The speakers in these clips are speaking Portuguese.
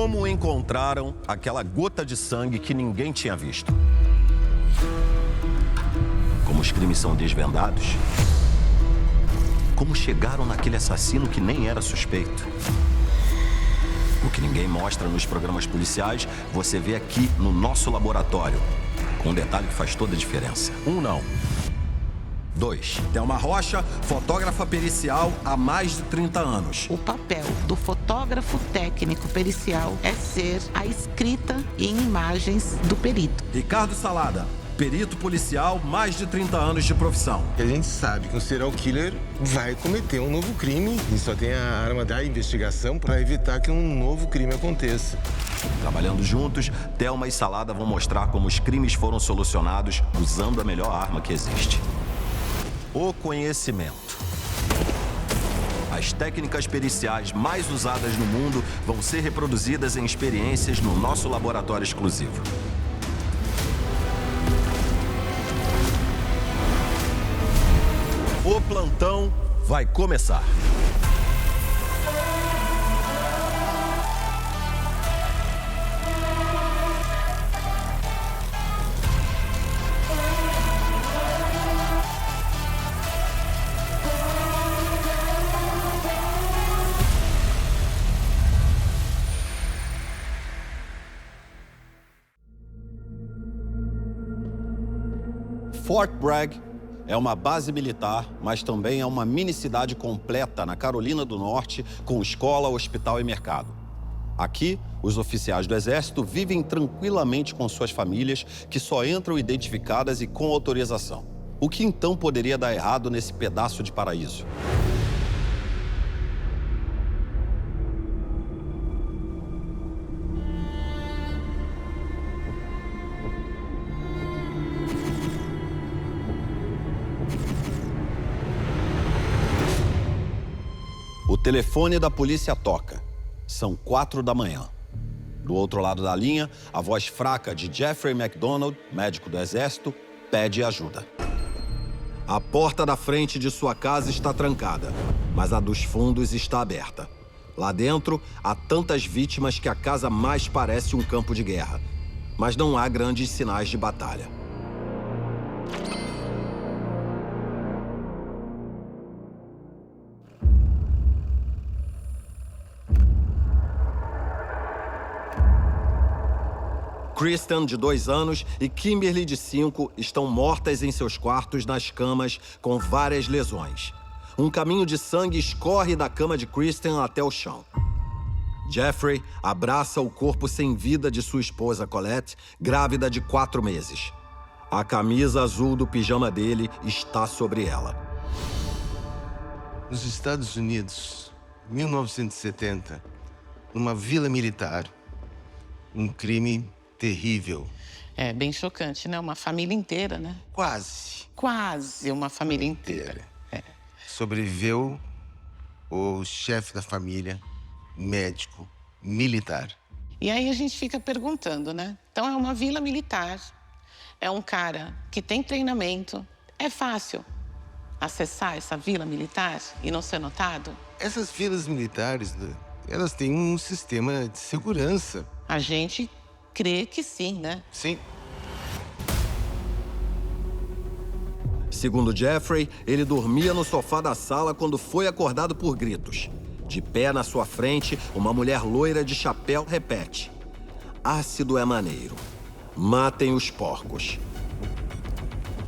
Como encontraram aquela gota de sangue que ninguém tinha visto? Como os crimes são desvendados? Como chegaram naquele assassino que nem era suspeito? O que ninguém mostra nos programas policiais, você vê aqui no nosso laboratório. Com um detalhe que faz toda a diferença. 1 não. 2. Thelma Rocha, fotógrafa pericial há mais de 30 anos. O papel do fotógrafo técnico pericial é ser a escrita em imagens do perito. Ricardo Salada, perito policial, mais de 30 anos de profissão. A gente sabe que um serial killer vai cometer um novo crime e só tem a arma da investigação para evitar que um novo crime aconteça. Trabalhando juntos, Thelma e Salada vão mostrar como os crimes foram solucionados usando a melhor arma que existe: o conhecimento. As técnicas periciais mais usadas no mundo vão ser reproduzidas em experiências no nosso laboratório exclusivo. O plantão vai começar. Fort Bragg é uma base militar, mas também é uma mini-cidade completa na Carolina do Norte, com escola, hospital e mercado. Aqui, os oficiais do Exército vivem tranquilamente com suas famílias, que só entram identificadas e com autorização. O que então poderia dar errado nesse pedaço de paraíso? O telefone da polícia toca. São 4 da manhã. Do outro lado da linha, a voz fraca de Jeffrey MacDonald, médico do Exército, pede ajuda. A porta da frente de sua casa está trancada, mas a dos fundos está aberta. Lá dentro, há tantas vítimas que a casa mais parece um campo de guerra. Mas não há grandes sinais de batalha. Kristen, de 2 anos, e Kimberly, de 5, estão mortas em seus quartos nas camas, com várias lesões. Um caminho de sangue escorre da cama de Kristen até o chão. Jeffrey abraça o corpo sem vida de sua esposa Colette, grávida de 4 meses. A camisa azul do pijama dele está sobre ela. Nos Estados Unidos, 1970, numa vila militar, um crime terrível. É bem chocante, né? Uma família inteira, né? Quase uma família inteira. É. Sobreviveu o chefe da família, médico, militar. E aí a gente fica perguntando, né? Então é uma vila militar, é um cara que tem treinamento. É fácil acessar essa vila militar e não ser notado? Essas vilas militares, elas têm um sistema de segurança. A gente crê que sim, né? Sim. Segundo Jeffrey, ele dormia no sofá da sala quando foi acordado por gritos. De pé na sua frente, uma mulher loira de chapéu repete: ácido é maneiro. Matem os porcos.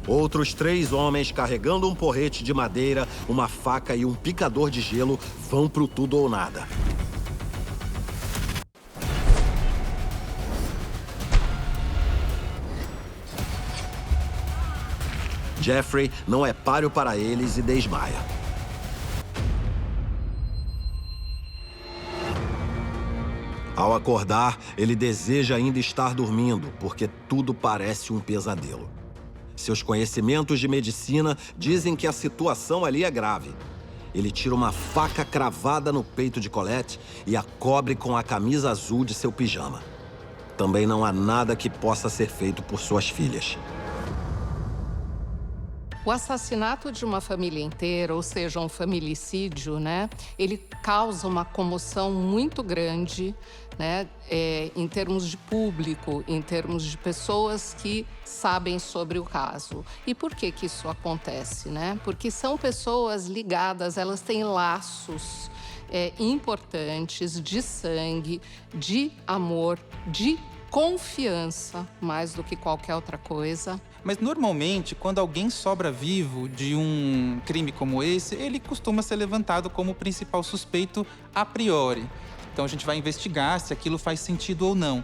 Outros 3 homens carregando um porrete de madeira, uma faca e um picador de gelo vão pro tudo ou nada. Jeffrey não é páreo para eles e desmaia. Ao acordar, ele deseja ainda estar dormindo, porque tudo parece um pesadelo. Seus conhecimentos de medicina dizem que a situação ali é grave. Ele tira uma faca cravada no peito de Colette e a cobre com a camisa azul de seu pijama. Também não há nada que possa ser feito por suas filhas. O assassinato de uma família inteira, ou seja, um familicídio, né, ele causa uma comoção muito grande, né, em termos de público, em termos de pessoas que sabem sobre o caso. E por que que isso acontece, né? Porque são pessoas ligadas, elas têm laços importantes de sangue, de amor, de confiança, mais do que qualquer outra coisa. Mas normalmente, quando alguém sobra vivo de um crime como esse, ele costuma ser levantado como principal suspeito a priori. Então a gente vai investigar se aquilo faz sentido ou não.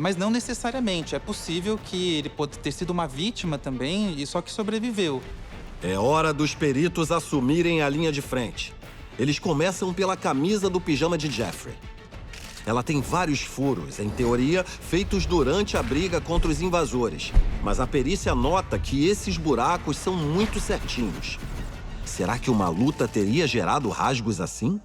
Mas não necessariamente. É possível que ele pode ter sido uma vítima também, e só que sobreviveu. É hora dos peritos assumirem a linha de frente. Eles começam pela camisa do pijama de Jeffrey. Ela tem vários furos, em teoria, feitos durante a briga contra os invasores. Mas a perícia nota que esses buracos são muito certinhos. Será que uma luta teria gerado rasgos assim?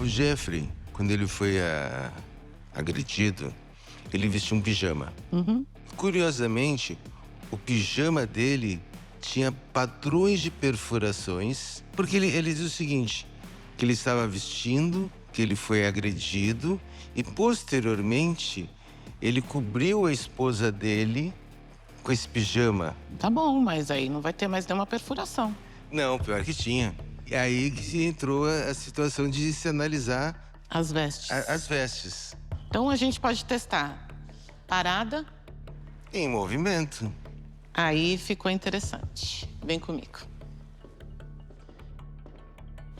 O Jeffrey, quando ele foi agredido, ele vestiu um pijama. Curiosamente, o pijama dele tinha padrões de perfurações, porque ele diz o seguinte, que ele estava vestindo, que ele foi agredido e, posteriormente, ele cobriu a esposa dele com esse pijama. Tá bom, mas aí não vai ter mais nenhuma perfuração. Não, pior que tinha. E aí que entrou a situação de se analisar As vestes. as vestes. Então a gente pode testar parada. Em movimento. Aí ficou interessante. Vem comigo.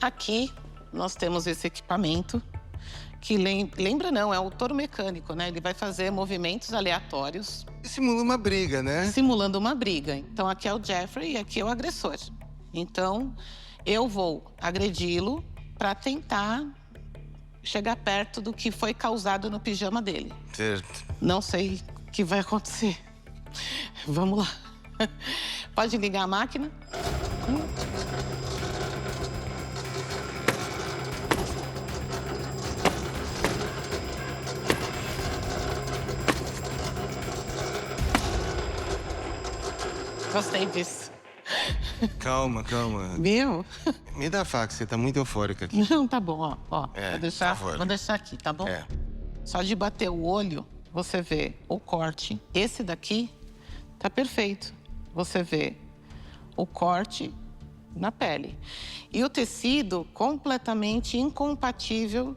Aqui nós temos esse equipamento que lembra não, é o touro mecânico, né? Ele vai fazer movimentos aleatórios. Simula uma briga, né? Simulando uma briga. Então aqui é o Jeffrey e aqui é o agressor. Então eu vou agredi-lo para tentar chegar perto do que foi causado no pijama dele. Certo. Não sei o que vai acontecer. Vamos lá. Pode ligar a máquina? Gostei disso. Calma, calma. Viu? Me dá a faca, você tá muito eufórica aqui. Não, tá bom, ó. Por favor. Vou deixar aqui, tá bom? É. Só de bater o olho, você vê o corte. Esse daqui tá perfeito. Você vê o corte na pele. E o tecido completamente incompatível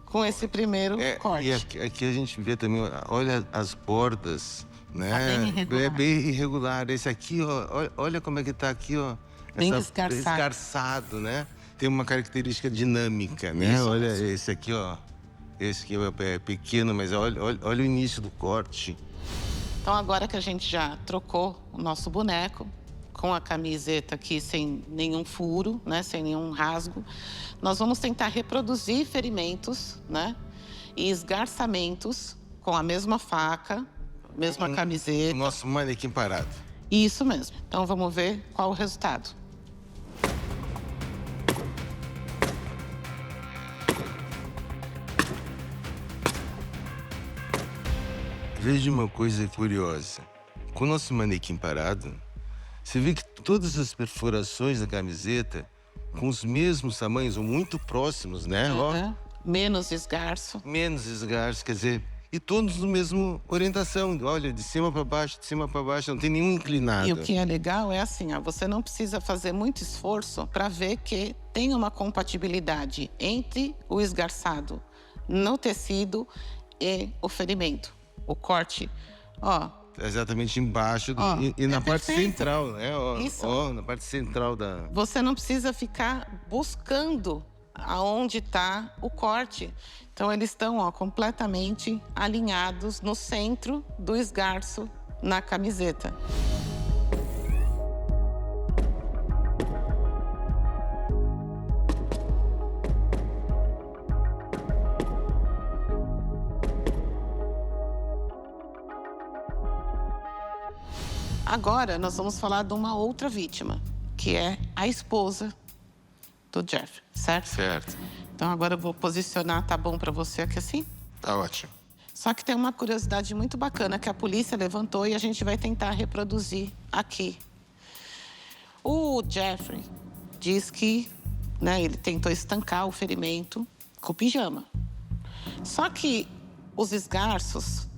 com esse primeiro corte. E aqui a gente vê também, olha as bordas, né? Tá bem irregular. É bem irregular. Esse aqui, ó, olha como é que tá aqui, ó. Bem esgarçado. Esgarçado, né? Tem uma característica dinâmica, né? Isso. Olha esse aqui, ó. Esse aqui é pequeno, mas olha o início do corte. Então, agora que a gente já trocou o nosso boneco, com a camiseta aqui sem nenhum furo, né, sem nenhum rasgo, nós vamos tentar reproduzir ferimentos, né, e esgarçamentos com a mesma faca, mesma O camiseta. nosso manequim parado. Isso mesmo. Então, vamos ver qual o resultado. Veja uma coisa curiosa. Com o nosso manequim parado, você vê que todas as perfurações da camiseta com os mesmos tamanhos, ou muito próximos, né? Ó, Uhum. Menos esgarço. menos esgarço, quer dizer, e todos na mesma orientação. Olha, de cima para baixo, não tem nenhum inclinado. E o que é legal é assim, ó, você não precisa fazer muito esforço para ver que tem uma compatibilidade entre o esgarçado no tecido e o ferimento. O corte, ó. Exatamente embaixo Ó, e na é parte perfeito. central, né? Ó, Isso. ó, na parte central da... Você não precisa ficar buscando aonde está o corte. Então, eles estão, ó, completamente alinhados no centro do esgarço na camiseta. Agora, nós vamos falar de uma outra vítima, que é a esposa do Jeffrey, certo? Certo. Então agora eu vou posicionar, tá bom para você aqui assim? Tá ótimo. Só que tem uma curiosidade muito bacana que a polícia levantou e a gente vai tentar reproduzir aqui. O Jeffrey diz que, né, ele tentou estancar o ferimento com o pijama. Só que os esgarços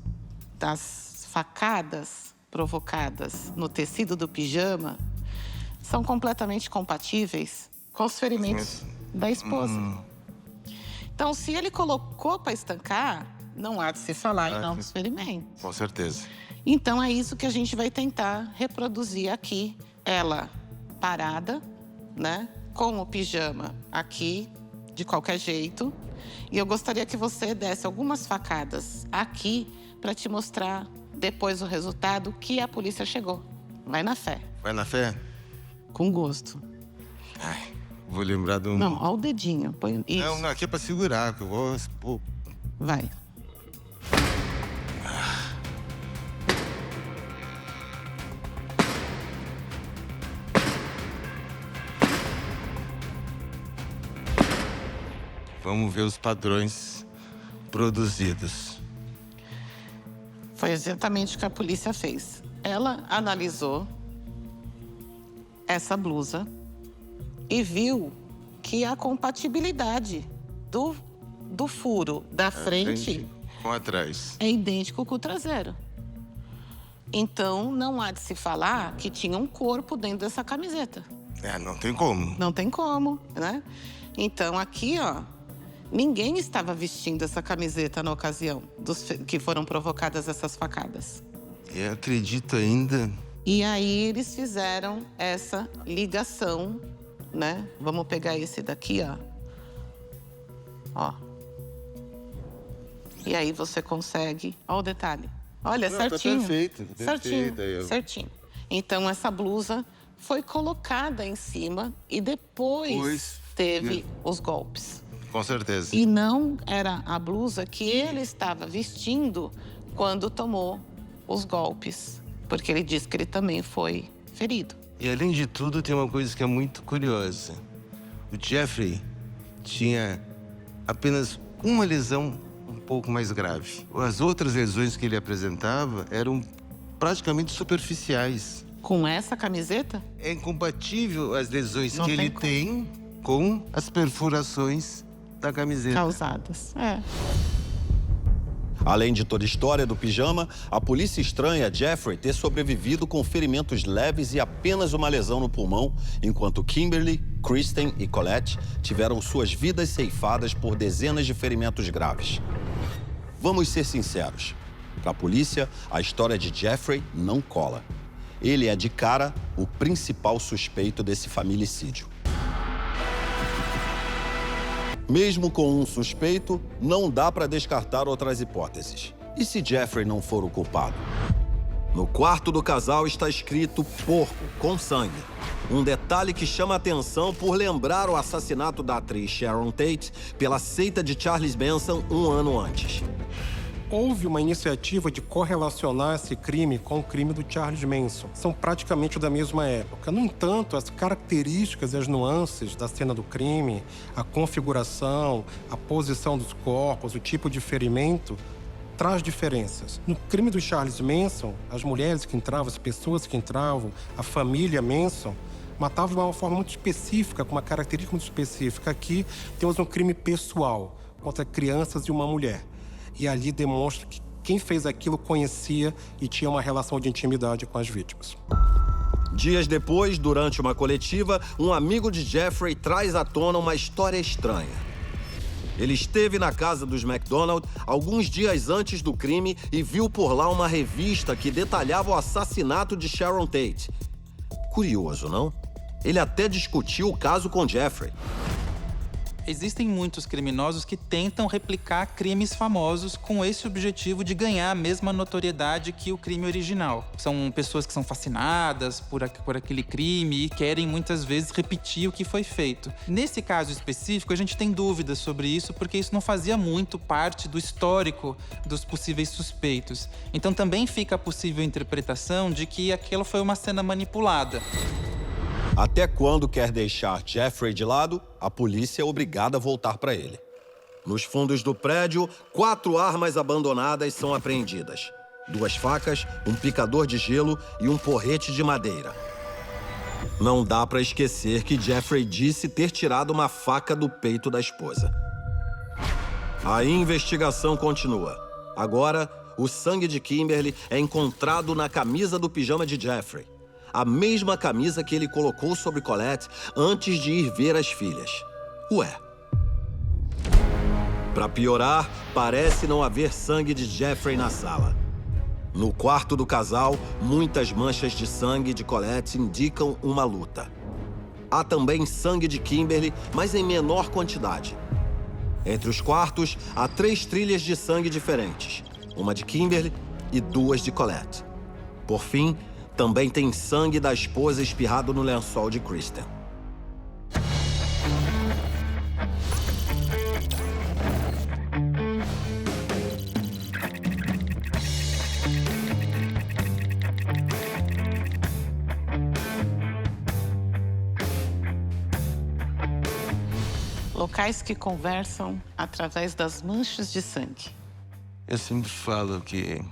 das facadas provocadas no tecido do pijama são completamente compatíveis com os ferimentos da esposa. Então, se ele colocou para estancar, não há de se falar em novos ferimentos. Com certeza. Então, é isso que a gente vai tentar reproduzir aqui. Ela parada, né? Com o pijama aqui, de qualquer jeito. E eu gostaria que você desse algumas facadas aqui para te mostrar depois o resultado que a polícia chegou. Vai na fé. Vai na fé? Com gosto. Ai, vou lembrar de um... Não, ó o dedinho. Põe isso. Não, aqui é pra segurar, que eu vou... Pô. Vai. Vamos ver os padrões produzidos. Foi exatamente o que a polícia fez. Ela analisou essa blusa e viu que a compatibilidade do furo da frente com atrás. é idêntico com o traseiro. Então, não há de se falar que tinha um corpo dentro dessa camiseta. É, não tem como. Não tem como, né? Então, aqui, ó, ninguém estava vestindo essa camiseta na ocasião que foram provocadas essas facadas. Eu acredito ainda... E aí, eles fizeram essa ligação, né? Vamos pegar esse daqui, ó. Ó. E aí, você consegue... Ó o detalhe. Olha, Não, certinho. Tá perfeito, Certinho, aí, certinho. Então, essa blusa foi colocada em cima e depois teve os golpes. Com certeza. E não era a blusa que ele estava vestindo quando tomou os golpes. Porque ele disse que ele também foi ferido. E além de tudo, tem uma coisa que é muito curiosa. O Jeffrey tinha apenas uma lesão um pouco mais grave. As outras lesões que ele apresentava eram praticamente superficiais. Com essa camiseta? É incompatível as lesões Não que tem ele como. tem com as perfurações da camiseta. Causadas. É. Além de toda a história do pijama, a polícia estranha Jeffrey ter sobrevivido com ferimentos leves e apenas uma lesão no pulmão, enquanto Kimberly, Kristen e Colette tiveram suas vidas ceifadas por dezenas de ferimentos graves. Vamos ser sinceros. Para a polícia, a história de Jeffrey não cola. Ele é, de cara, o principal suspeito desse familicídio. Mesmo com um suspeito, não dá para descartar outras hipóteses. E se Jeffrey não for o culpado? No quarto do casal está escrito porco, com sangue. Um detalhe que chama a atenção por lembrar o assassinato da atriz Sharon Tate pela seita de Charles Manson um ano antes. Houve uma iniciativa de correlacionar esse crime com o crime do Charles Manson. São praticamente da mesma época. No entanto, as características e as nuances da cena do crime, a configuração, a posição dos corpos, o tipo de ferimento, traz diferenças. No crime do Charles Manson, as mulheres que entravam, as pessoas que entravam, a família Manson, matavam de uma forma muito específica, com uma característica muito específica. Aqui temos um crime pessoal contra crianças e uma mulher. E ali demonstra que quem fez aquilo conhecia e tinha uma relação de intimidade com as vítimas. Dias depois, durante uma coletiva, um amigo de Jeffrey traz à tona uma história estranha. Ele esteve na casa dos McDonald alguns dias antes do crime e viu por lá uma revista que detalhava o assassinato de Sharon Tate. Curioso, não? Ele até discutiu o caso com Jeffrey. Existem muitos criminosos que tentam replicar crimes famosos com esse objetivo de ganhar a mesma notoriedade que o crime original. São pessoas que são fascinadas por aquele crime e querem muitas vezes repetir o que foi feito. Nesse caso específico, a gente tem dúvidas sobre isso porque isso não fazia muito parte do histórico dos possíveis suspeitos. Então também fica a possível interpretação de que aquilo foi uma cena manipulada. Até quando quer deixar Jeffrey de lado, a polícia é obrigada a voltar para ele. Nos fundos do prédio, 4 armas abandonadas são apreendidas. 2 facas, um picador de gelo e um porrete de madeira. Não dá para esquecer que Jeffrey disse ter tirado uma faca do peito da esposa. A investigação continua. Agora, o sangue de Kimberly é encontrado na camisa do pijama de Jeffrey. A mesma camisa que ele colocou sobre Colette antes de ir ver as filhas. Ué. Para piorar, parece não haver sangue de Jeffrey na sala. No quarto do casal, muitas manchas de sangue de Colette indicam uma luta. Há também sangue de Kimberly, mas em menor quantidade. Entre os quartos, há 3 trilhas de sangue diferentes. Uma de Kimberly e 2 de Colette. Por fim, também tem sangue da esposa espirrado no lençol de Kristen. Locais que conversam através das manchas de sangue. Eu sempre falo que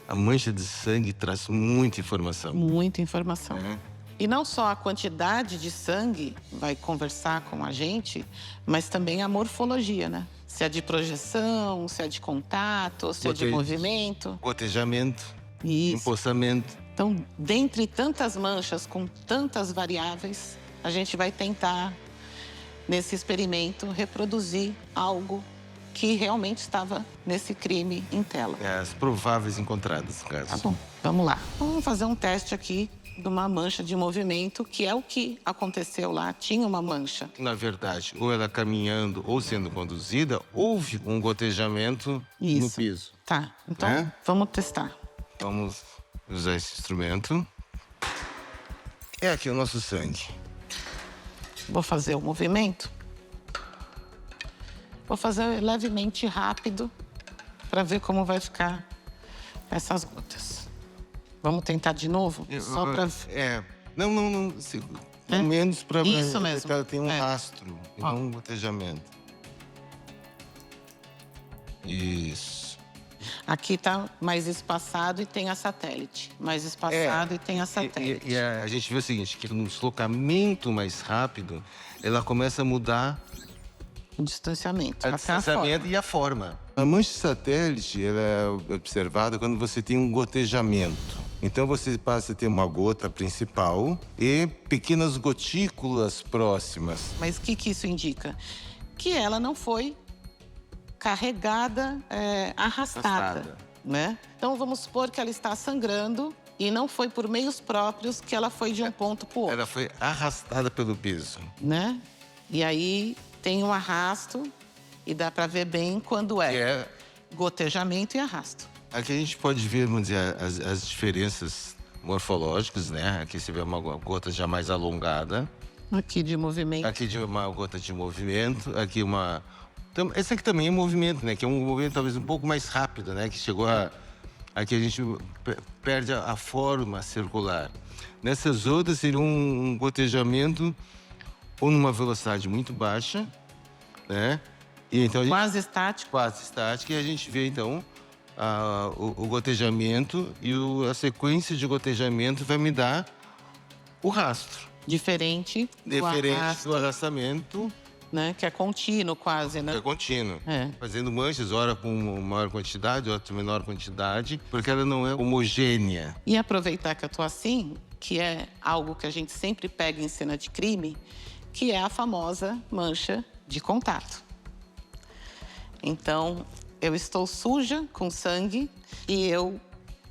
a mancha de sangue traz muita informação. Muita informação. E não só a quantidade de sangue vai conversar com a gente, mas também a morfologia, né? Se é de projeção, se é de contato, se é de movimento. Gotejamento, Isso. empossamento. Então, dentre tantas manchas, com tantas variáveis, a gente vai tentar, nesse experimento, reproduzir algo que realmente estava nesse crime em tela. As prováveis encontradas, no caso. Tá bom, vamos lá. Vamos fazer um teste aqui de uma mancha de movimento, que é o que aconteceu lá. Tinha uma mancha. Na verdade, ou ela caminhando ou sendo conduzida, houve um gotejamento no piso. Tá, então vamos testar. Vamos usar esse instrumento. É aqui o nosso sangue. Vou fazer o movimento. Vou fazer levemente rápido para ver como vai ficar essas gotas. Vamos tentar de novo? Só para... Não. Pelo menos para... Isso mesmo. Ela tem um rastro, e não um gotejamento. Isso. Aqui tá mais espaçado e tem a satélite. Mais espaçado e tem a satélite. E a gente vê o seguinte, que no deslocamento mais rápido, ela começa a mudar O distanciamento. o distanciamento e a forma. A mancha satélite ela é observada quando você tem um gotejamento. Então você passa a ter uma gota principal e pequenas gotículas próximas. Mas o que isso indica? Que ela não foi carregada, arrastada, né? Então vamos supor que ela está sangrando e não foi por meios próprios que ela foi de um ponto para o outro. Ela foi arrastada pelo piso. Né? E aí tem um arrasto e dá para ver bem quando é gotejamento e arrasto. Aqui a gente pode ver, vamos dizer, as diferenças morfológicas, né? Aqui você vê uma gota já mais alongada. Aqui de movimento. Aqui de uma gota de movimento. Aqui uma... Então, esse aqui também é movimento, né? Que é um movimento talvez um pouco mais rápido, né? Que chegou a... Aqui a gente perde a forma circular. Nessas outras seria um gotejamento ou numa velocidade muito baixa, né? E então Quase estático. Quase estático. E a gente vê, então, o gotejamento e a sequência de gotejamento vai me dar o rastro. Diferente do arrastamento. Né? Que é contínuo quase, né? É contínuo. Fazendo manchas, ora com maior quantidade, ora com menor quantidade, porque ela não é homogênea. E aproveitar que eu tô assim, que é algo que a gente sempre pega em cena de crime, que é a famosa mancha de contato. Então, eu estou suja com sangue e eu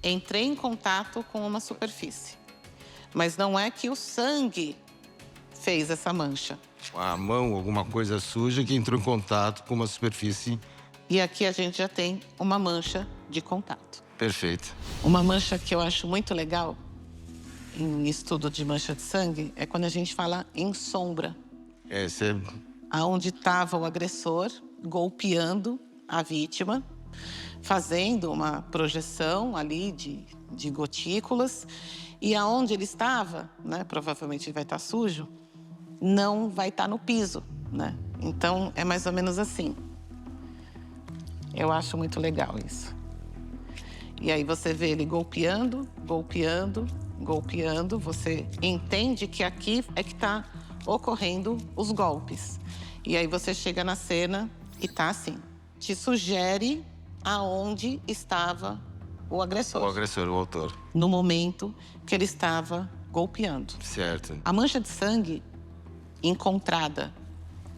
entrei em contato com uma superfície. Mas não é que o sangue fez essa mancha. A mão, alguma coisa suja que entrou em contato com uma superfície. E aqui a gente já tem uma mancha de contato. Perfeito. Uma mancha que eu acho muito legal em estudo de mancha de sangue é quando a gente fala em sombra. Aonde estava o agressor golpeando a vítima, fazendo uma projeção ali de gotículas. E aonde ele estava, né, provavelmente vai estar sujo, não vai estar no piso, né? Então, é mais ou menos assim. Eu acho muito legal isso. E aí você vê ele golpeando, golpeando, golpeando. Você entende que aqui é que está ocorrendo os golpes. E aí você chega na cena e tá assim. Te sugere aonde estava o agressor. O agressor, o autor. No momento que ele estava golpeando. Certo. A mancha de sangue encontrada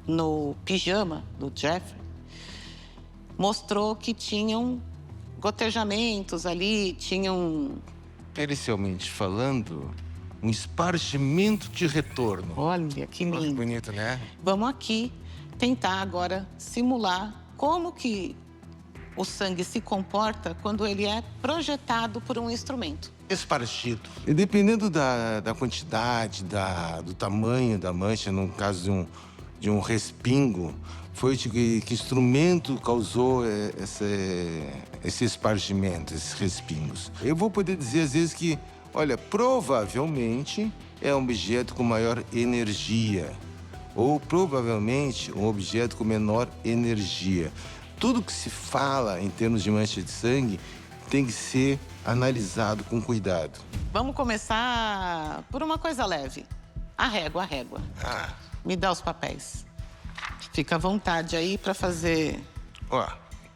no pijama do Jeffrey mostrou que tinham gotejamentos ali, tinham... Pericialmente falando, um espargimento de retorno. Olha, que Olha que lindo. bonito, né? Vamos aqui tentar agora simular como que o sangue se comporta quando ele é projetado por um instrumento. Espargido. E dependendo da quantidade, do tamanho da mancha, no caso de um respingo, foi que instrumento causou esse espargimento, esses respingos. Eu vou poder dizer, às vezes, que, olha, provavelmente é um objeto com maior energia. Ou, provavelmente, um objeto com menor energia. Tudo que se fala em termos de mancha de sangue tem que ser analisado com cuidado. Vamos começar por uma coisa leve. A régua, a régua. Ah, Me dá os papéis. Fica à vontade aí para fazer... ó,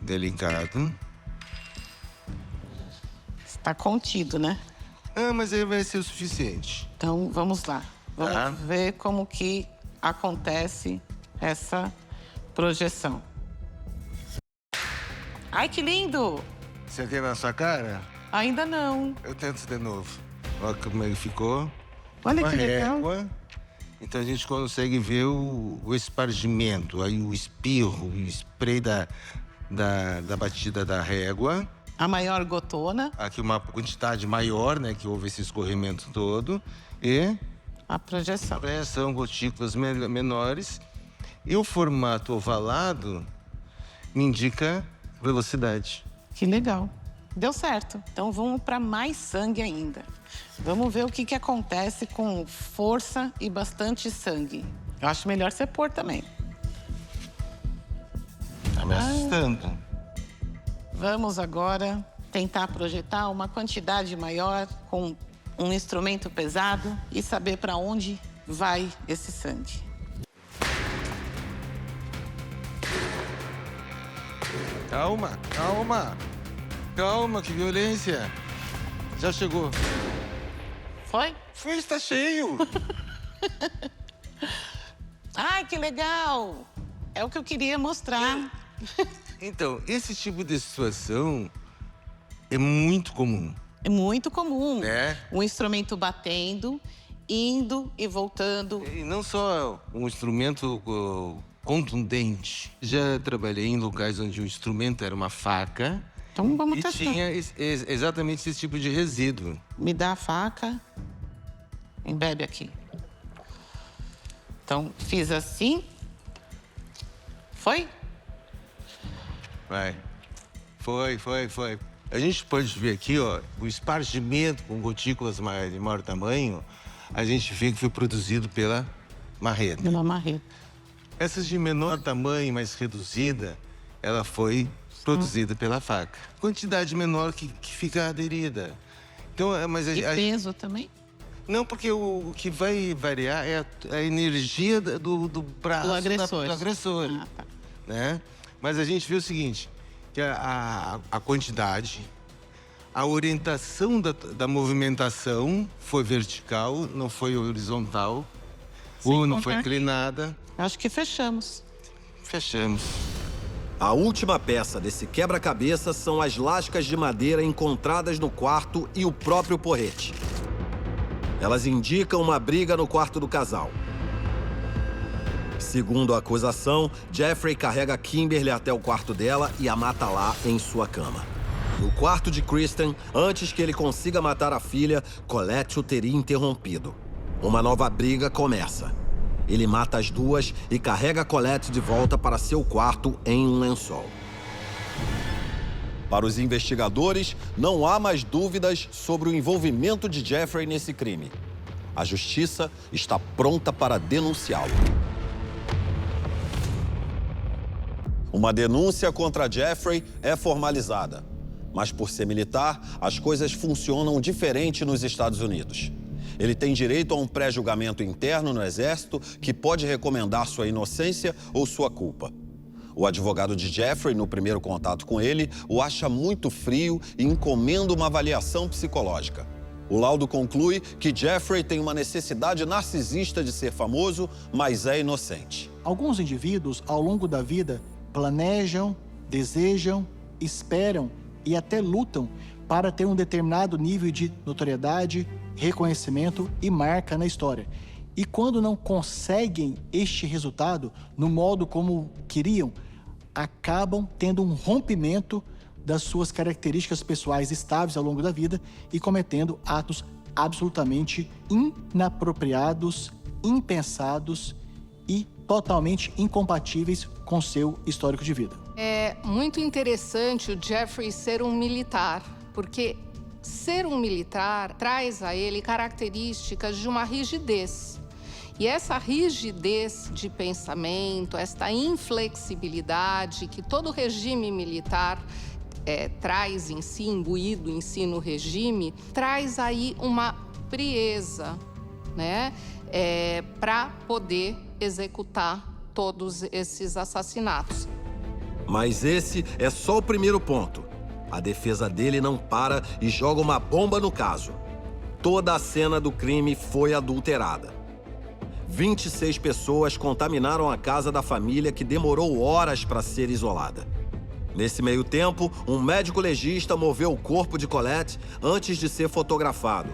delicado. Está contido, né? Ah, mas aí vai ser o suficiente. Então, vamos lá. Vamos Tá. ver como que acontece essa projeção. Ai, que lindo! Você quer na sua cara? Ainda não. Eu tento de novo. Olha como ele ficou. Olha Uma que legal. régua. Então a gente consegue ver o espargimento, aí o espirro, o spray da batida da régua. A maior gotona, Aqui uma quantidade maior, né, que houve esse escorrimento todo. E a projeção. são gotículas menores. E o formato ovalado me indica velocidade. Que legal. Deu certo. Então vamos para mais sangue ainda. Vamos ver o que acontece com força e bastante sangue. Eu acho melhor você pôr também. Tá me assustando. Vamos agora tentar projetar uma quantidade maior com um instrumento pesado e saber para onde vai esse sangue. Calma, calma. Calma, que violência. Já chegou. Foi? Foi, está cheio. Ai, que legal! É o que eu queria mostrar. Então, esse tipo de situação é muito comum, É muito comum. né? Um instrumento batendo, indo e voltando. E não só um instrumento contundente. Já trabalhei em locais onde o instrumento era uma faca Então vamos e testar. tinha exatamente esse tipo de resíduo. Me dá a faca. Embebe aqui. Então, fiz assim. Foi? Vai. Foi. A gente pode ver aqui, ó, o espargimento com gotículas de maior tamanho, a gente vê que foi produzido pela marreta. Pela marreta. Essas de menor tamanho, mais reduzida, ela foi produzida pela faca. Quantidade menor que fica aderida. Então, mas E peso também? não, porque o que vai variar é a energia do braço Do agressor. do agressor, Ah, tá. né? Mas a gente vê o seguinte, que a quantidade, a orientação da movimentação foi vertical, não foi horizontal, ou não foi contar. inclinada. Acho que fechamos. Fechamos. A última peça desse quebra-cabeça são as lascas de madeira encontradas no quarto e o próprio porrete. Elas indicam uma briga no quarto do casal. Segundo a acusação, Jeffrey carrega Kimberly até o quarto dela e a mata lá em sua cama. No quarto de Kristen, antes que ele consiga matar a filha, Colette o teria interrompido. Uma nova briga começa. Ele mata as duas e carrega Colette de volta para seu quarto em um lençol. Para os investigadores, não há mais dúvidas sobre o envolvimento de Jeffrey nesse crime. A justiça está pronta para denunciá-lo. Uma denúncia contra Jeffrey é formalizada. Mas por ser militar, as coisas funcionam diferente nos Estados Unidos. Ele tem direito a um pré-julgamento interno no Exército que pode recomendar sua inocência ou sua culpa. O advogado de Jeffrey, no primeiro contato com ele, o acha muito frio e encomenda uma avaliação psicológica. O laudo conclui que Jeffrey tem uma necessidade narcisista de ser famoso, mas é inocente. Alguns indivíduos, ao longo da vida, planejam, desejam, esperam e até lutam para ter um determinado nível de notoriedade, reconhecimento e marca na história. E quando não conseguem este resultado no modo como queriam, acabam tendo um rompimento das suas características pessoais estáveis ao longo da vida e cometendo atos absolutamente inapropriados, impensados e totalmente incompatíveis com seu histórico de vida. É muito interessante o Jeffrey ser um militar, porque ser um militar traz a ele características de uma rigidez. E essa rigidez de pensamento, esta inflexibilidade que todo regime militar traz em si, imbuído em si no regime, traz aí uma frieza, né, para poder executar todos esses assassinatos. Mas esse é só o primeiro ponto. A defesa dele não para e joga uma bomba no caso. Toda a cena do crime foi adulterada. 26 pessoas contaminaram a casa da família, que demorou horas para ser isolada. Nesse meio tempo, um médico legista moveu o corpo de Colette antes de ser fotografado.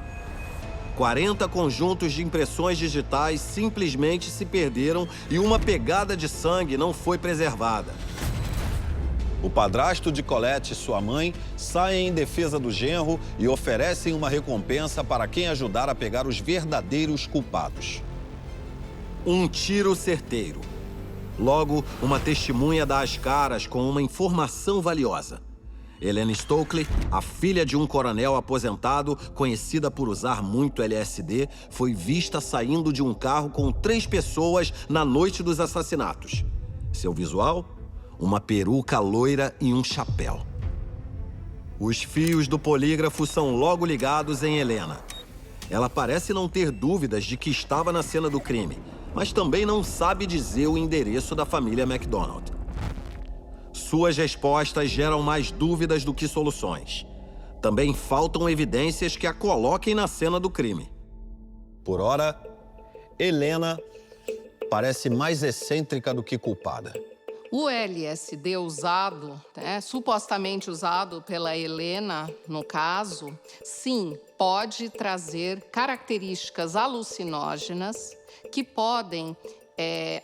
40 conjuntos de impressões digitais simplesmente se perderam e uma pegada de sangue não foi preservada. O padrasto de Colette e sua mãe saem em defesa do genro e oferecem uma recompensa para quem ajudar a pegar os verdadeiros culpados. Um tiro certeiro. Logo, uma testemunha dá as caras com uma informação valiosa. Helene Stokely, a filha de um coronel aposentado, conhecida por usar muito LSD, foi vista saindo de um carro com 3 pessoas na noite dos assassinatos. Seu visual? Uma peruca loira e um chapéu. Os fios do polígrafo são logo ligados em Helena. Ela parece não ter dúvidas de que estava na cena do crime, mas também não sabe dizer o endereço da família McDonald. Suas respostas geram mais dúvidas do que soluções. Também faltam evidências que a coloquem na cena do crime. Por ora, Helena parece mais excêntrica do que culpada. O LSD usado, supostamente usado pela Helena, no caso, sim, pode trazer características alucinógenas que podem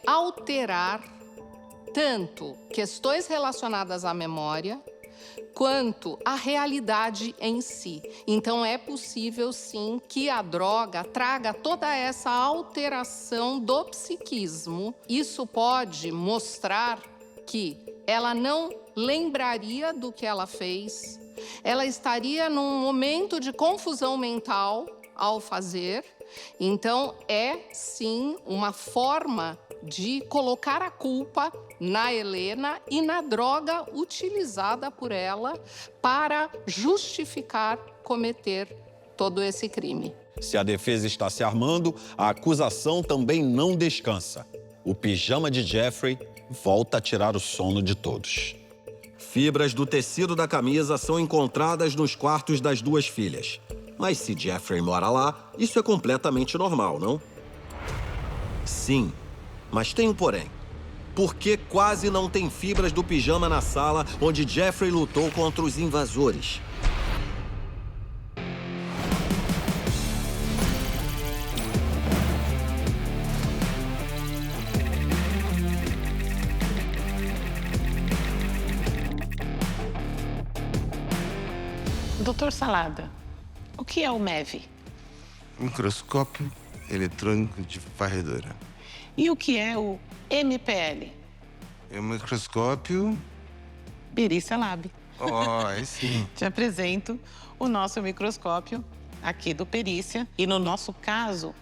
alterar tanto questões relacionadas à memória quanto à realidade em si. Então, é possível, sim, que a droga traga toda essa alteração do psiquismo. Isso pode mostrar que ela não lembraria do que ela fez, ela estaria num momento de confusão mental ao fazer. Então, é sim uma forma de colocar a culpa na Helena e na droga utilizada por ela para justificar cometer todo esse crime. Se a defesa está se armando, a acusação também não descansa. O pijama de Jeffrey volta a tirar o sono de todos. Fibras do tecido da camisa são encontradas nos quartos das 2 filhas. Mas se Jeffrey mora lá, isso é completamente normal, não? Sim, mas tem um porém. Por que quase não tem fibras do pijama na sala onde Jeffrey lutou contra os invasores? Doutor Salada, o que é o MEV? Microscópio eletrônico de varredura. E o que é o MPL? É um microscópio... Perícia Lab. Oh, sim. Te apresento o nosso microscópio aqui do Perícia. E no nosso caso,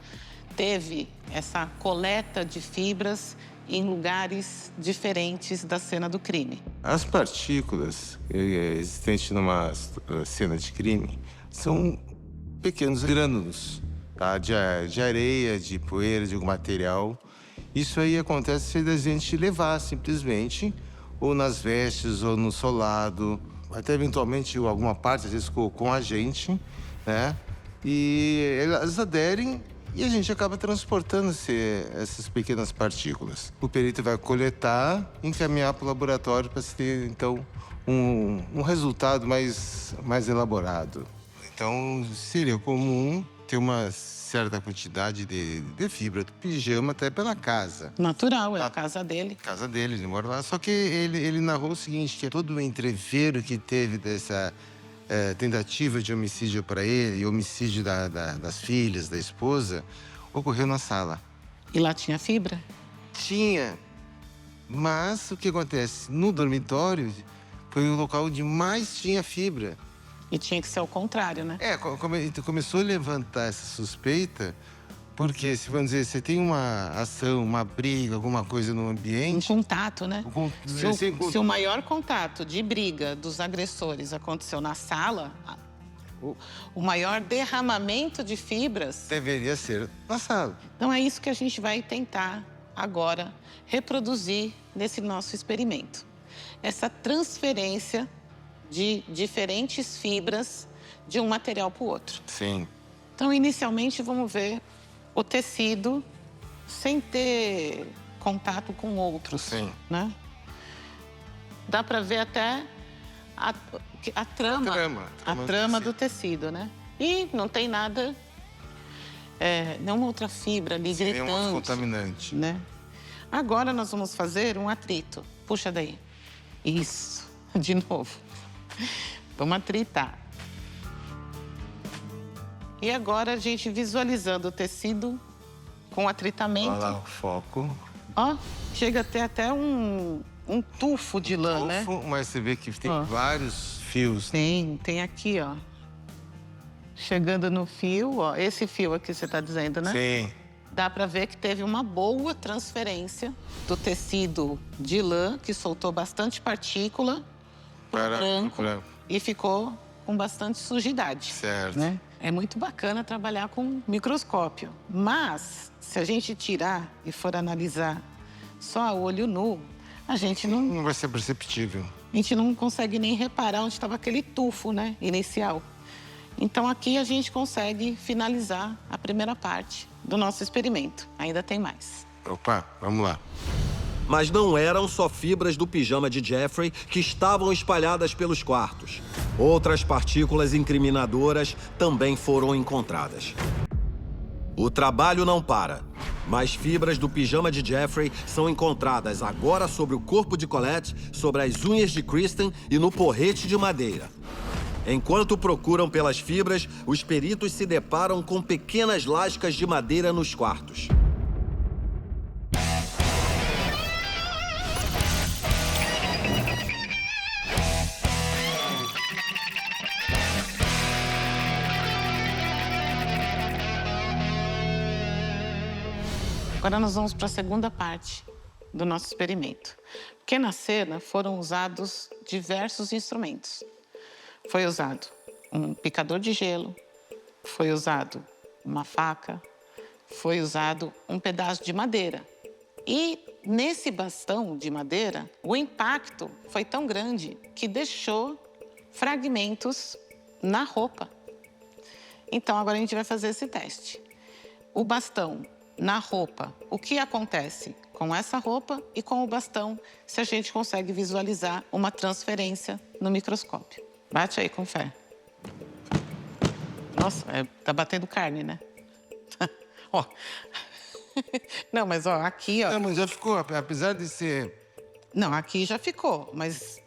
teve essa coleta de fibras em lugares diferentes da cena do crime. As partículas existentes numa cena de crime são pequenos grânulos, tá? De areia, de poeira, de algum material. Isso aí acontece se a gente levar simplesmente, ou nas vestes, ou no solado, até eventualmente alguma parte, às vezes com a gente, né? E elas aderem e a gente acaba transportando essas pequenas partículas. O perito vai coletar e encaminhar para o laboratório para se ter, então, um resultado mais elaborado. Então, seria comum ter uma certa quantidade de fibra do pijama até pela casa. Natural, é a casa dele. Casa dele, ele mora lá. Só que ele narrou o seguinte, que todo o entreveiro que teve dessa tentativa de homicídio para ele e homicídio das filhas, da esposa, ocorreu na sala. E lá tinha fibra? Tinha. Mas o que acontece? No dormitório foi o local onde mais tinha fibra. E tinha que ser o contrário, né? Começou a levantar essa suspeita, porque, se vamos dizer, você tem uma ação, uma briga, alguma coisa no Um ambiente... contato, né? Se o maior contato de briga dos agressores aconteceu na sala, o maior derramamento de fibras... Deveria ser na sala. Então, é isso que a gente vai tentar agora reproduzir nesse nosso experimento. Essa transferência de diferentes fibras de um material para o outro. Sim. Então, inicialmente, vamos ver o tecido sem ter contato com outros. Sim. Né? Dá para ver até a trama do tecido, né? E não tem nada, nenhuma outra fibra ali gritante. É um contaminante. Né? Agora nós vamos fazer um atrito. Puxa daí. Isso. De novo. Vamos atritar. E agora a gente visualizando o tecido com atritamento. Olha lá o foco. Ó, chega a ter até um tufo de lã, né? Mas você vê que tem vários fios. Tem aqui, ó. Chegando no fio, ó. Esse fio aqui você tá dizendo, né? Sim. Dá para ver que teve uma boa transferência do tecido de lã, que soltou bastante partícula, para branco e ficou com bastante sujidade. Certo. Né? É muito bacana trabalhar com microscópio, mas se a gente tirar e for analisar só a olho nu, a gente não vai ser perceptível. A gente não consegue nem reparar onde estava aquele tufo, né, inicial. Então aqui a gente consegue finalizar a primeira parte do nosso experimento. Ainda tem mais. Opa, vamos lá. Mas não eram só fibras do pijama de Jeffrey que estavam espalhadas pelos quartos. Outras partículas incriminadoras também foram encontradas. O trabalho não para. Mais fibras do pijama de Jeffrey são encontradas agora sobre o corpo de Colette, sobre as unhas de Kristen e no porrete de madeira. Enquanto procuram pelas fibras, os peritos se deparam com pequenas lascas de madeira nos quartos. Agora nós vamos para a segunda parte do nosso experimento. Porque na cena foram usados diversos instrumentos. Foi usado um picador de gelo, foi usado uma faca, foi usado um pedaço de madeira. E nesse bastão de madeira, o impacto foi tão grande que deixou fragmentos na roupa. Então agora a gente vai fazer esse teste. O bastão na roupa, o que acontece com essa roupa e com o bastão, se a gente consegue visualizar uma transferência no microscópio. Bate aí com fé. Nossa, tá batendo carne, né? Ó. Não, mas ó, aqui, ó. Não, mas já ficou, apesar de ser... Não, aqui já ficou, mas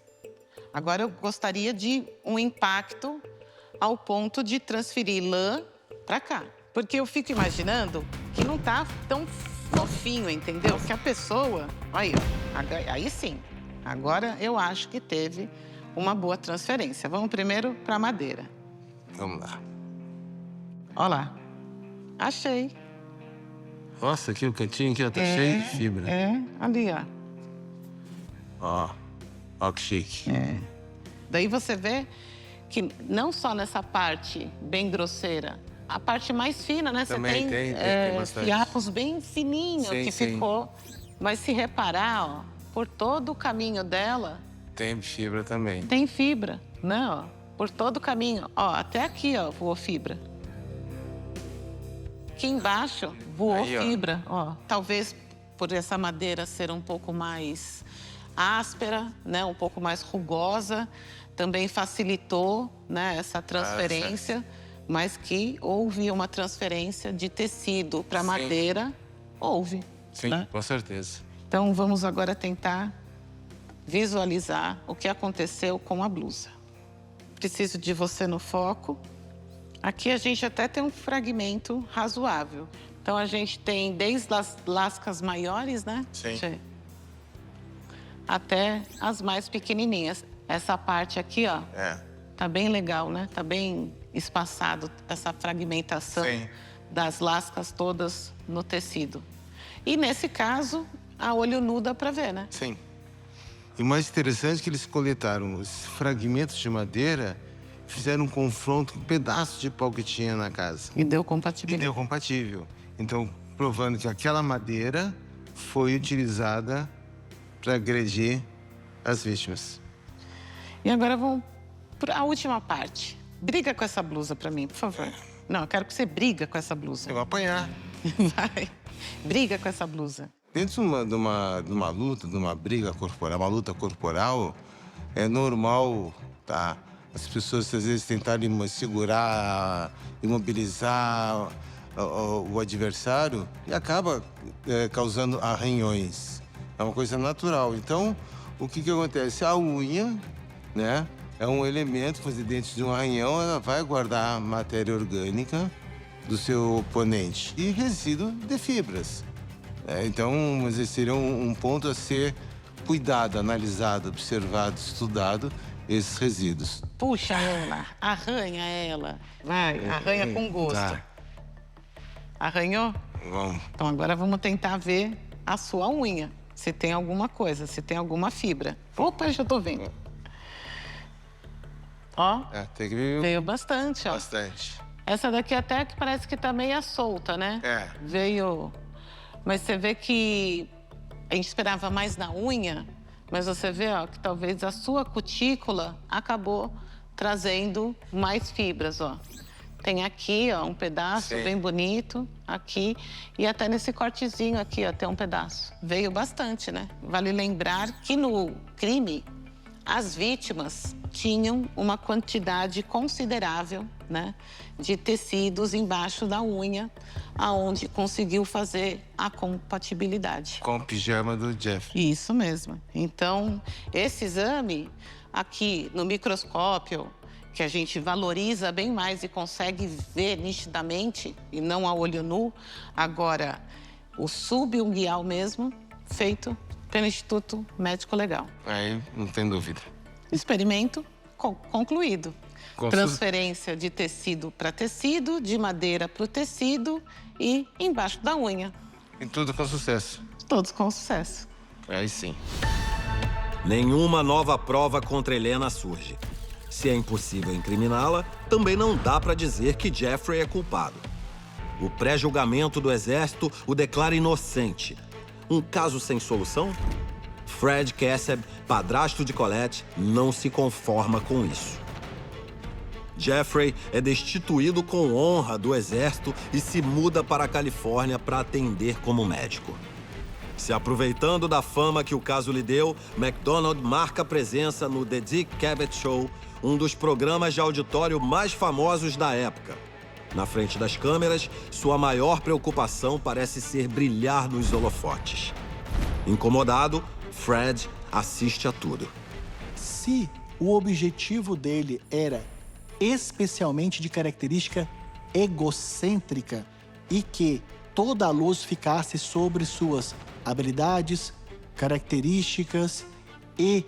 agora eu gostaria de um impacto ao ponto de transferir lã pra cá. Porque eu fico imaginando que não tá tão fofinho, entendeu? Que a pessoa... Aí, ó. Aí sim. Agora eu acho que teve uma boa transferência. Vamos primeiro para a madeira. Vamos lá. Olha lá. Achei. Nossa, aqui o cantinho aqui, ó, tá cheio de fibra. É, ali, ó. Ó que chique. Daí você vê que não só nessa parte bem grosseira, a parte mais fina, né? Também você tem bastante. fiapos bem fininhos Sim, que sim. ficou. Mas se reparar, ó, por todo o caminho dela, Tem fibra também. tem fibra, né? Ó, por todo o caminho. Ó, até aqui, ó, voou fibra. Aqui embaixo voou Aí, ó. fibra, ó. Talvez por essa madeira ser um pouco mais áspera, né? Um pouco mais rugosa, também facilitou, né? Essa transferência, mas que houve uma transferência de tecido para Sim. madeira, houve. Sim, né? com certeza. Então vamos agora tentar visualizar o que aconteceu com a blusa. Preciso de você no foco. Aqui a gente até tem um fragmento razoável. Então a gente tem desde as lascas maiores, né? Sim. Até as mais pequenininhas. Essa parte aqui, ó, tá bem legal, né? Tá bem espaçado essa fragmentação Sim. das lascas todas no tecido. E nesse caso, a olho nu dá pra ver, né? Sim. E o mais interessante é que eles coletaram os fragmentos de madeira, fizeram um confronto com pedaços de pau que tinha na casa. E deu E compatibilidade. deu compatível. Então, provando que aquela madeira foi utilizada para agredir as vítimas. E agora vamos para a última parte. Briga com essa blusa pra mim, por favor. Não, eu quero que você briga com essa blusa. Eu vou apanhar. Vai. Briga com essa blusa. Dentro de uma luta, de uma briga corporal, uma luta corporal, é normal, tá? As pessoas às vezes tentarem segurar, imobilizar o adversário e acaba causando arranhões. É uma coisa natural. Então, o que acontece? A unha, né, é um elemento, dentro de um arranhão, ela vai guardar a matéria orgânica do seu oponente e resíduo de fibras. Então, esse seria um ponto a ser cuidado, analisado, observado, estudado, esses resíduos. Puxa ela, arranha ela. Vai, arranha com gosto. Tá. Arranhou? Vamos. Então agora vamos tentar ver a sua unha. Se tem alguma coisa, se tem alguma fibra. Opa, já tô vendo. Ó, Tem que ver veio bastante, ó. bastante. Essa daqui até que parece que tá meia solta, né? Veio... Mas você vê que a gente esperava mais na unha, mas você vê, ó, que talvez a sua cutícula acabou trazendo mais fibras, ó. Tem aqui, ó, um pedaço Sim. bem bonito, aqui, e até nesse cortezinho aqui, ó, tem um pedaço. Veio bastante, né? Vale lembrar que no crime, as vítimas tinham uma quantidade considerável, né, de tecidos embaixo da unha, aonde conseguiu fazer a compatibilidade. Com o pijama do Jeff. Isso mesmo. Então, esse exame aqui no microscópio, que a gente valoriza bem mais e consegue ver nitidamente e não a olho nu, agora o subunguial mesmo, feito pelo Instituto Médico Legal. Aí, não tem dúvida. Experimento concluído. Com Transferência de tecido para tecido, de madeira para o tecido e embaixo da unha. E tudo com sucesso. Todos com sucesso. Aí sim. Nenhuma nova prova contra Helena surge. Se é impossível incriminá-la, também não dá para dizer que Jeffrey é culpado. O pré-julgamento do Exército o declara inocente. Um caso sem solução? Fred Kesseb, padrasto de Colette, não se conforma com isso. Jeffrey é destituído com honra do Exército e se muda para a Califórnia para atender como médico. Se aproveitando da fama que o caso lhe deu, MacDonald marca presença no The Dick Cavett Show, um dos programas de auditório mais famosos da época. Na frente das câmeras, sua maior preocupação parece ser brilhar nos holofotes. Incomodado, Fred assiste a tudo. Se o objetivo dele era especialmente de característica egocêntrica e que toda a luz ficasse sobre suas habilidades, características e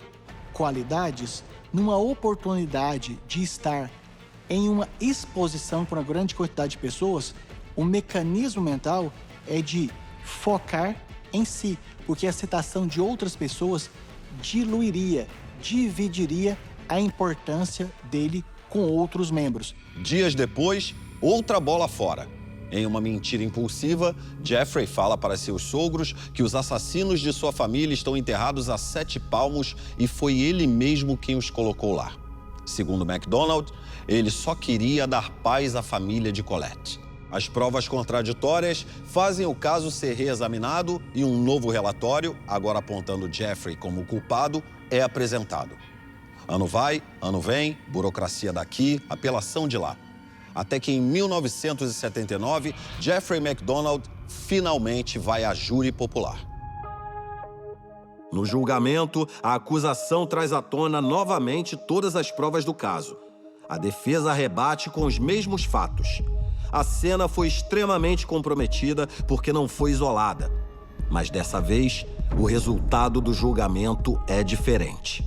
qualidades, numa oportunidade de estar em uma exposição para uma grande quantidade de pessoas, o mecanismo mental é de focar em si, porque a aceitação de outras pessoas diluiria, dividiria a importância dele com outros membros. Dias depois, outra bola fora. Em uma mentira impulsiva, Jeffrey fala para seus sogros que os assassinos de sua família estão enterrados a 7 palmos e foi ele mesmo quem os colocou lá. Segundo MacDonald, ele só queria dar paz à família de Colette. As provas contraditórias fazem o caso ser reexaminado e um novo relatório, agora apontando Jeffrey como culpado, é apresentado. Ano vai, ano vem, burocracia daqui, apelação de lá. Até que em 1979, Jeffrey MacDonald finalmente vai à júri popular. No julgamento, a acusação traz à tona novamente todas as provas do caso. A defesa rebate com os mesmos fatos. A cena foi extremamente comprometida porque não foi isolada. Mas dessa vez, o resultado do julgamento é diferente.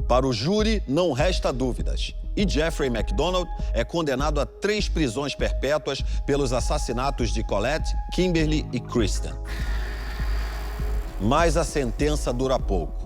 Para o júri, não resta dúvidas. E Jeffrey MacDonald é condenado a 3 prisões perpétuas pelos assassinatos de Colette, Kimberly e Kristen. Mas a sentença dura pouco.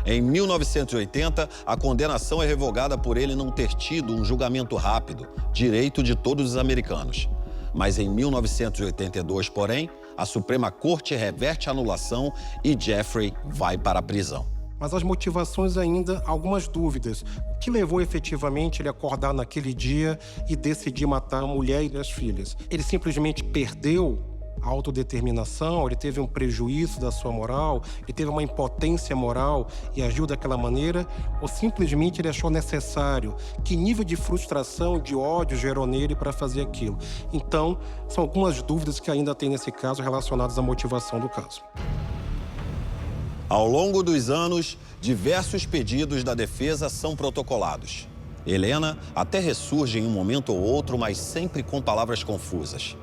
Em 1980, a condenação é revogada por ele não ter tido um julgamento rápido, direito de todos os americanos. Mas em 1982, porém, a Suprema Corte reverte a anulação e Jeffrey vai para a prisão. Mas as motivações ainda, algumas dúvidas. O que levou efetivamente ele a acordar naquele dia e decidir matar a mulher e as filhas? Ele simplesmente perdeu a autodeterminação, ele teve um prejuízo da sua moral, ele teve uma impotência moral e agiu daquela maneira, ou simplesmente ele achou necessário? Que nível de frustração, de ódio gerou nele para fazer aquilo? Então, são algumas dúvidas que ainda tem nesse caso relacionadas à motivação do caso. Ao longo dos anos, diversos pedidos da defesa são protocolados. Helena até ressurge em um momento ou outro, mas sempre com palavras confusas.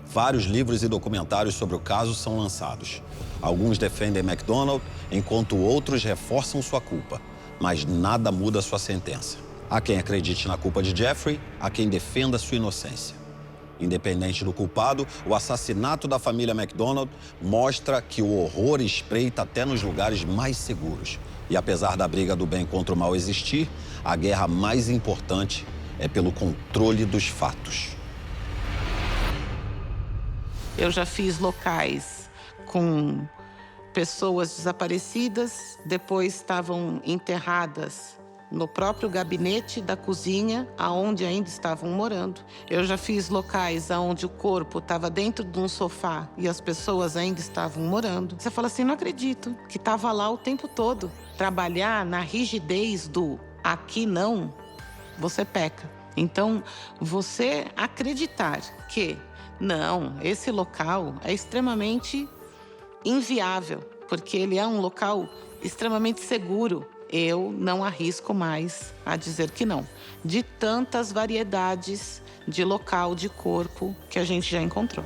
Vários livros e documentários sobre o caso são lançados. Alguns defendem MacDonald, enquanto outros reforçam sua culpa. Mas nada muda sua sentença. Há quem acredite na culpa de Jeffrey, há quem defenda sua inocência. Independente do culpado, o assassinato da família MacDonald mostra que o horror espreita até nos lugares mais seguros. E apesar da briga do bem contra o mal existir, a guerra mais importante é pelo controle dos fatos. Eu já fiz locais com pessoas desaparecidas, depois estavam enterradas no próprio gabinete da cozinha, aonde ainda estavam morando. Eu já fiz locais onde o corpo estava dentro de um sofá e as pessoas ainda estavam morando. Você fala assim, não acredito, que estava lá o tempo todo. Trabalhar na rigidez do aqui não, você peca. Então, você acreditar que não, esse local é extremamente inviável, porque ele é um local extremamente seguro. Eu não arrisco mais a dizer que não. De tantas variedades de local, de corpo que a gente já encontrou.